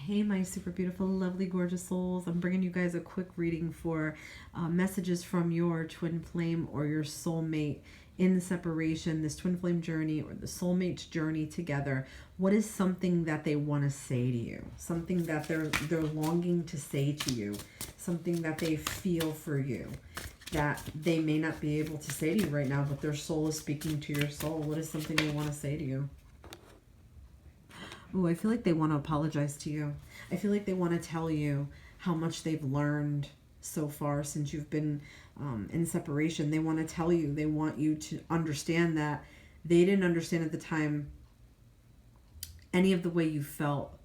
Hey, my super beautiful, lovely, gorgeous souls. I'm bringing you guys a quick reading for messages from your twin flame or your soulmate in the separation, this twin flame journey or the soulmate's journey together. What is something that they want to say to you? Something that they're longing to say to you. Something that they feel for you that they may not be able to say to you right now, but their soul is speaking to your soul. What is something they want to say to you? Oh, I feel like they want to apologize to you. I feel like they want to tell you how much they've learned so far since you've been in separation. They want to tell you, they want you to understand that they didn't understand at the time any of the way you felt.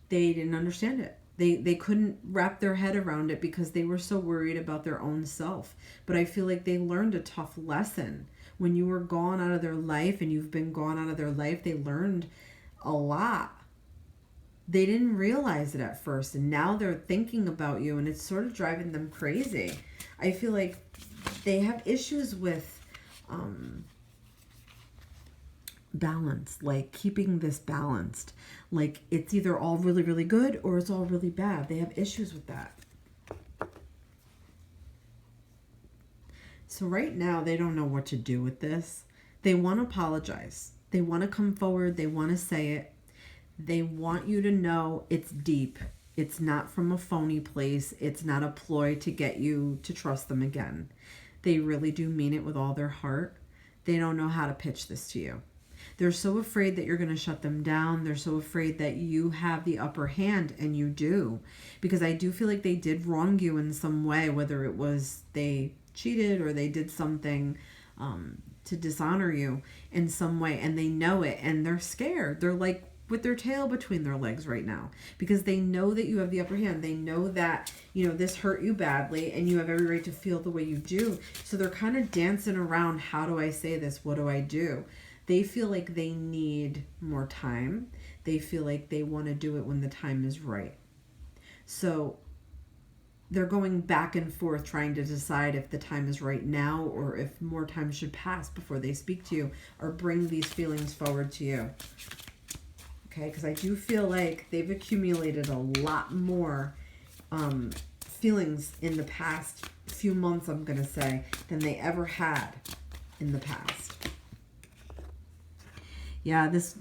They didn't understand it. They couldn't wrap their head around it because they were so worried about their own self. But I feel like they learned a tough lesson. When you were gone out of their life and you've been gone out of their life, they learned a lot. They didn't realize it at first, and now they're thinking about you, and it's sort of driving them crazy. I feel like they have issues with balance, like keeping this balanced. Like it's either all really, really good or it's all really bad. They have issues with that. So right now, they don't know what to do with this. They want to apologize. They want to come forward. They want to say it. They want you to know it's deep. It's not from a phony place. It's not a ploy to get you to trust them again. They really do mean it with all their heart. They don't know how to pitch this to you. They're so afraid that you're going to shut them down. They're so afraid that you have the upper hand, and you do. Because I do feel like they did wrong you in some way, whether it was they cheated or they did something to dishonor you in some way, and they know it, and they're scared. They're like with their tail between their legs right now because they know that you have the upper hand. They know that, this hurt you badly and you have every right to feel the way you do. So they're kind of dancing around, how do I say this? What do I do? They feel like they need more time. They feel like they want to do it when the time is right. So they're going back and forth trying to decide if the time is right now or if more time should pass before they speak to you or bring these feelings forward to you. Okay, because I do feel like they've accumulated a lot more feelings in the past few months, I'm going to say, than they ever had in the past. Yeah, this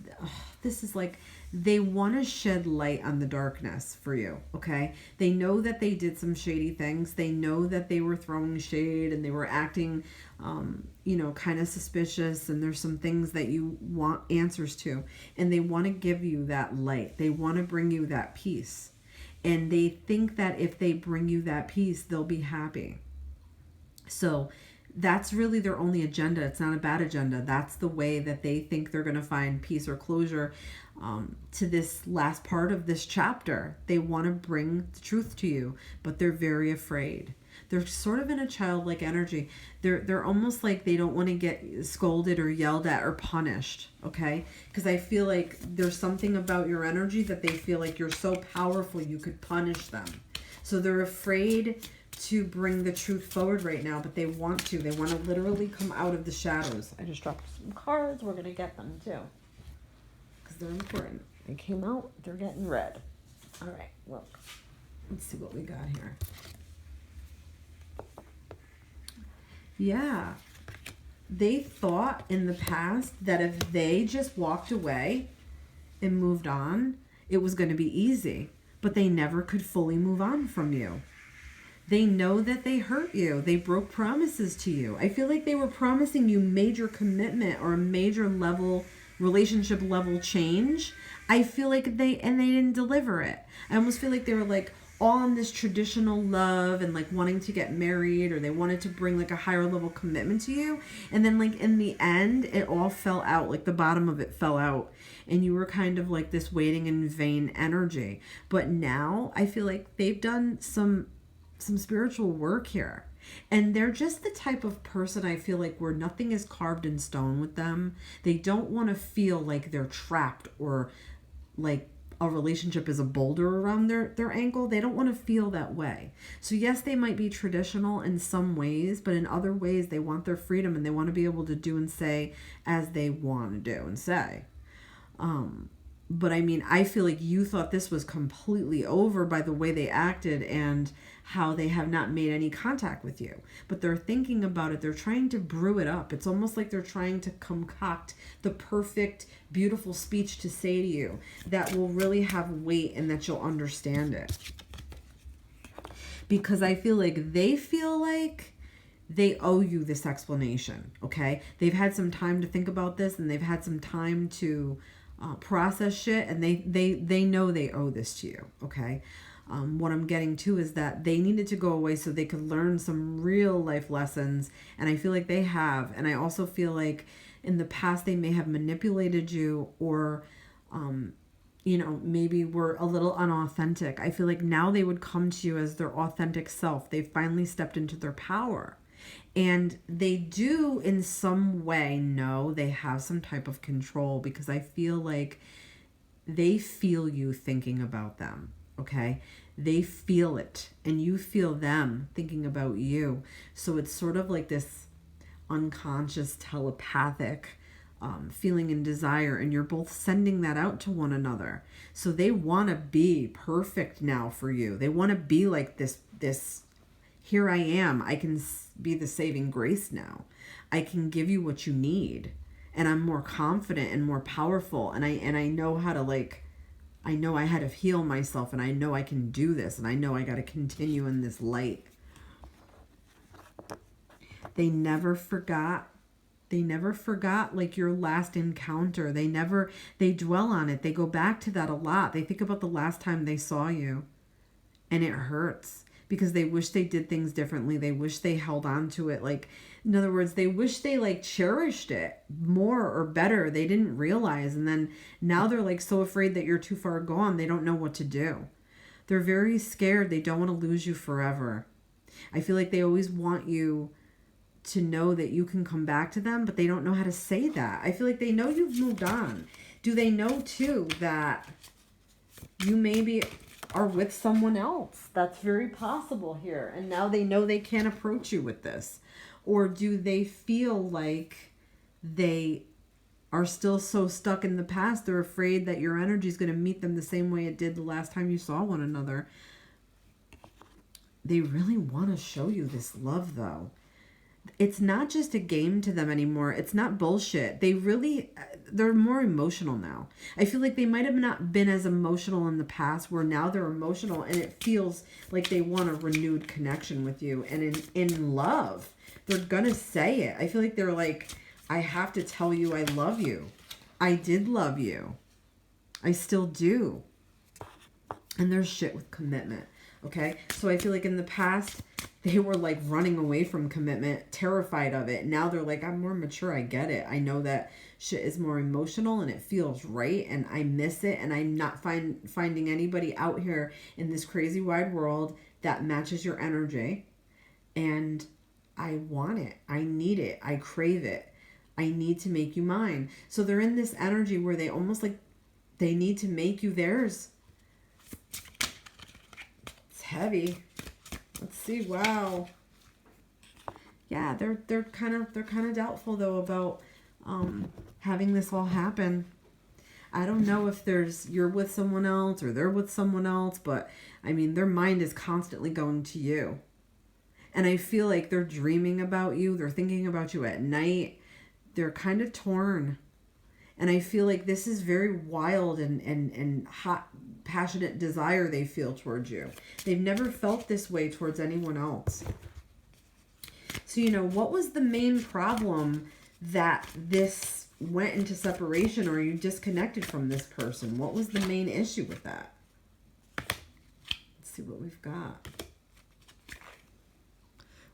is like they want to shed light on the darkness for you, okay? They know that they did some shady things. They know that they were throwing shade and they were acting, kind of suspicious. And there's some things that you want answers to. And they want to give you that light. They want to bring you that peace. And they think that if they bring you that peace, they'll be happy. So that's really their only agenda. It's not a bad agenda. That's the way that they think they're going to find peace or closure to this last part of this chapter. They want to bring the truth to you, but they're very afraid. They're sort of in a childlike energy. They're almost like they don't want to get scolded or yelled at or punished, okay? Because I feel like there's something about your energy that they feel like you're so powerful you could punish them. So they're afraid to bring the truth forward right now, but they want to. They want to literally come out of the shadows. I just dropped some cards. We're going to get them too because they're important. They came out. They're getting red. All right, look. Let's see what we got here. Yeah. They thought in the past that if they just walked away and moved on, it was going to be easy, but they never could fully move on from you. They know that they hurt you. They broke promises to you. I feel like they were promising you major commitment or a major relationship level change. I feel like they didn't deliver it. I almost feel like they were like all on this traditional love and like wanting to get married, or they wanted to bring like a higher level commitment to you. And then like in the end, it all fell out. Like the bottom of it fell out. And you were kind of like this waiting in vain energy. But now I feel like they've done some spiritual work here. And they're just the type of person I feel like where nothing is carved in stone with them. They don't want to feel like they're trapped or like a relationship is a boulder around their ankle. They don't want to feel that way. So yes, they might be traditional in some ways, but in other ways they want their freedom and they want to be able to do and say as they want to do and say. But I mean, I feel like you thought this was completely over by the way they acted and how they have not made any contact with you. But they're thinking about it. They're trying to brew it up. It's almost like they're trying to concoct the perfect, beautiful speech to say to you that will really have weight and that you'll understand it. Because I feel like they owe you this explanation, okay? They've had some time to think about this, and they've had some time to process shit, and they know they owe this to you, okay? What I'm getting to is that they needed to go away so they could learn some real life lessons, and I feel like they have. And I also feel like in the past they may have manipulated you, or maybe were a little unauthentic. I feel like now they would come to you as their authentic self. They finally stepped into their power. And they do in some way know they have some type of control, because I feel like they feel you thinking about them, okay? They feel it, and you feel them thinking about you. So it's sort of like this unconscious telepathic feeling and desire, and you're both sending that out to one another. So they want to be perfect now for you. They want to be like this here I am. I can be the saving grace now. I can give you what you need, and I'm more confident and more powerful, and I know how to I know I had to heal myself, and I know I can do this, and I know I got to continue in this light. They never forgot. They never forgot like your last encounter. They dwell on it. They go back to that a lot. They think about the last time they saw you, and it hurts because they wish they did things differently. They wish they held on to it. Like, in other words, they wish they cherished it more or better. They didn't realize. And then now they're so afraid that you're too far gone. They don't know what to do. They're very scared. They don't want to lose you forever. I feel like they always want you to know that you can come back to them, but they don't know how to say that. I feel like they know you've moved on. Do they know too that you maybe are with someone else? That's very possible here. And now they know they can't approach you with this. Or do they feel like they are still so stuck in the past, they're afraid that your energy is going to meet them the same way it did the last time you saw one another? They really want to show you this love, though. It's not just a game to them anymore. It's not bullshit. They're more emotional now. I feel like they might have not been as emotional in the past, where now they're emotional, and it feels like they want a renewed connection with you. And in love, they're gonna say it. I feel like they're like, I have to tell you I love you. I did love you. I still do. And there's shit with commitment. Okay? So I feel like in the past, they were running away from commitment, terrified of it. Now they're like, I'm more mature. I get it. I know that shit is more emotional, and it feels right, and I miss it, and I'm not finding anybody out here in this crazy wide world that matches your energy. And I want it. I need it. I crave it. I need to make you mine. So they're in this energy where they almost they need to make you theirs. It's heavy. Let's see. Wow. Yeah, they're kind of doubtful though about having this all happen. I don't know if you're with someone else or they're with someone else, but I mean, their mind is constantly going to you. And I feel like they're dreaming about you. They're thinking about you at night. They're kind of torn. And I feel like this is very wild and hot, passionate desire they feel towards you. They've never felt this way towards anyone else. So, what was the main problem that this went into separation, or you disconnected from this person? What was the main issue with that? Let's see what we've got.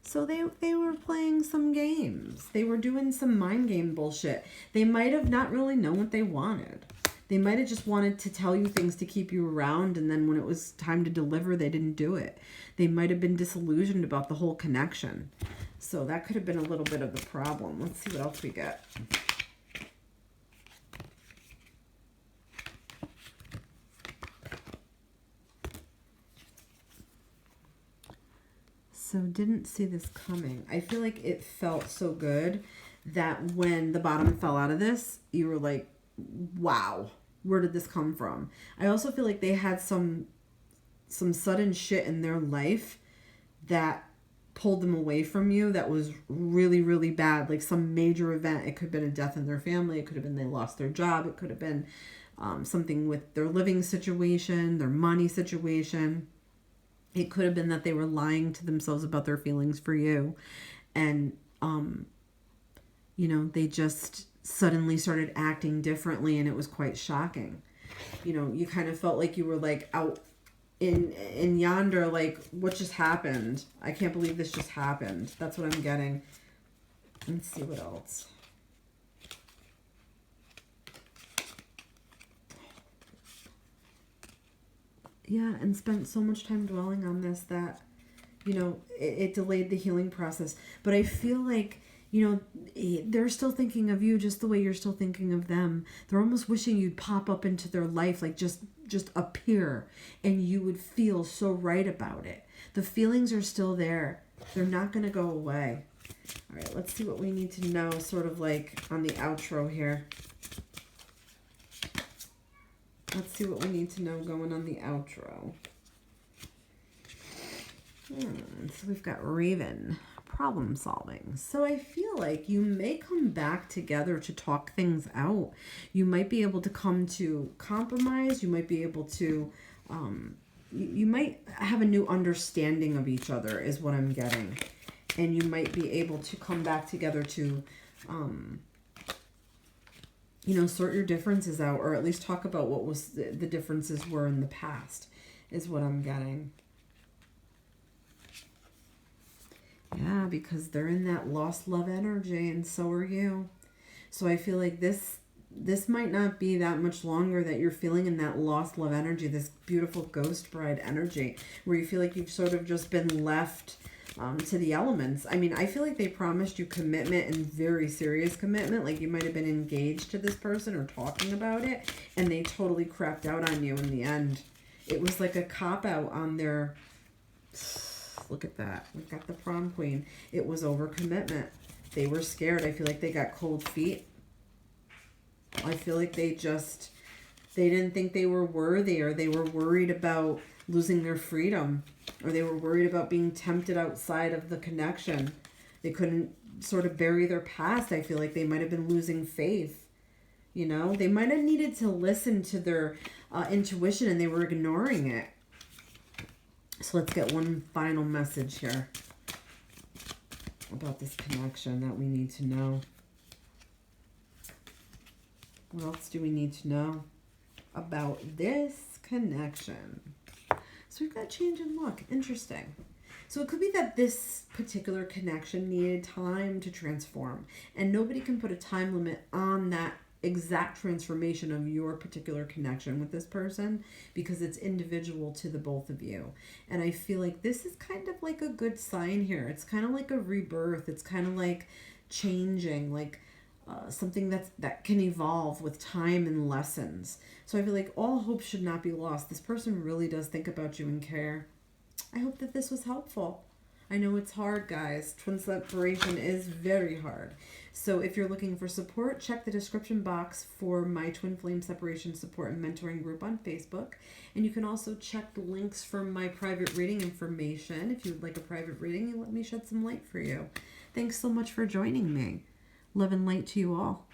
So they were playing some games. They were doing some mind game bullshit. They might have not really known what they wanted. They might have just wanted to tell you things to keep you around, and then when it was time to deliver, they didn't do it. They might have been disillusioned about the whole connection. So that could have been a little bit of the problem. Let's see what else we get. So didn't see this coming. I feel like it felt so good that when the bottom fell out of this, you were like, wow. where did this come from? I also feel like they had some sudden shit in their life that pulled them away from you that was really, really bad. Like some major event. It could have been a death in their family. It could have been they lost their job. It could have been something with their living situation, their money situation. It could have been that they were lying to themselves about their feelings for you. And, they just suddenly started acting differently, and it was quite shocking. You kind of felt like you were like out in yonder, like, what just happened? I can't believe this just happened. That's what I'm getting. Let's see what else. Yeah, and spent so much time dwelling on this that, it delayed the healing process. But I feel like, they're still thinking of you just the way you're still thinking of them. They're almost wishing you'd pop up into their life, like just appear, and you would feel so right about it. The feelings are still there. They're not going to go away. All right, let's see what we need to know sort of like on the outro here. Let's see what we need to know going on the outro. So we've got Raven, problem solving. So I feel like you may come back together to talk things out. You might be able to come to compromise. You might be able to, you might have a new understanding of each other is what I'm getting. And you might be able to come back together to, sort your differences out, or at least talk about what was the differences were in the past is what I'm getting. Yeah, because they're in that lost love energy, and so are you. So I feel like this might not be that much longer that you're feeling in that lost love energy, this beautiful ghost bride energy, where you feel like you've sort of just been left to the elements. I mean, I feel like they promised you commitment, and very serious commitment. Like you might have been engaged to this person or talking about it, and they totally crapped out on you in the end. It was like a cop-out on their... Look at that. We've got the prom queen. It was overcommitment. They were scared. I feel like they got cold feet. I feel like they didn't think they were worthy, or they were worried about losing their freedom, or they were worried about being tempted outside of the connection. They couldn't sort of bury their past. I feel like they might have been losing faith. They might have needed to listen to their intuition, and they were ignoring it. So let's get one final message here about this connection that we need to know. What else do we need to know about this connection? So we've got change in look. Interesting. So it could be that this particular connection needed time to transform, and nobody can put a time limit on that exact transformation of your particular connection with this person, because it's individual to the both of you. And I feel like this is kind of like a good sign here. It's kind of like a rebirth. It's kind of like changing, like something that can evolve with time and lessons. So I feel like all hope should not be lost. This person really does think about you and care. I hope that this was helpful. I know it's hard, guys. Twin separation is very hard. So if you're looking for support, check the description box for my Twin Flame Separation Support and Mentoring group on Facebook. And you can also check the links for my private reading information. If you would like a private reading, and let me shed some light for you. Thanks so much for joining me. Love and light to you all.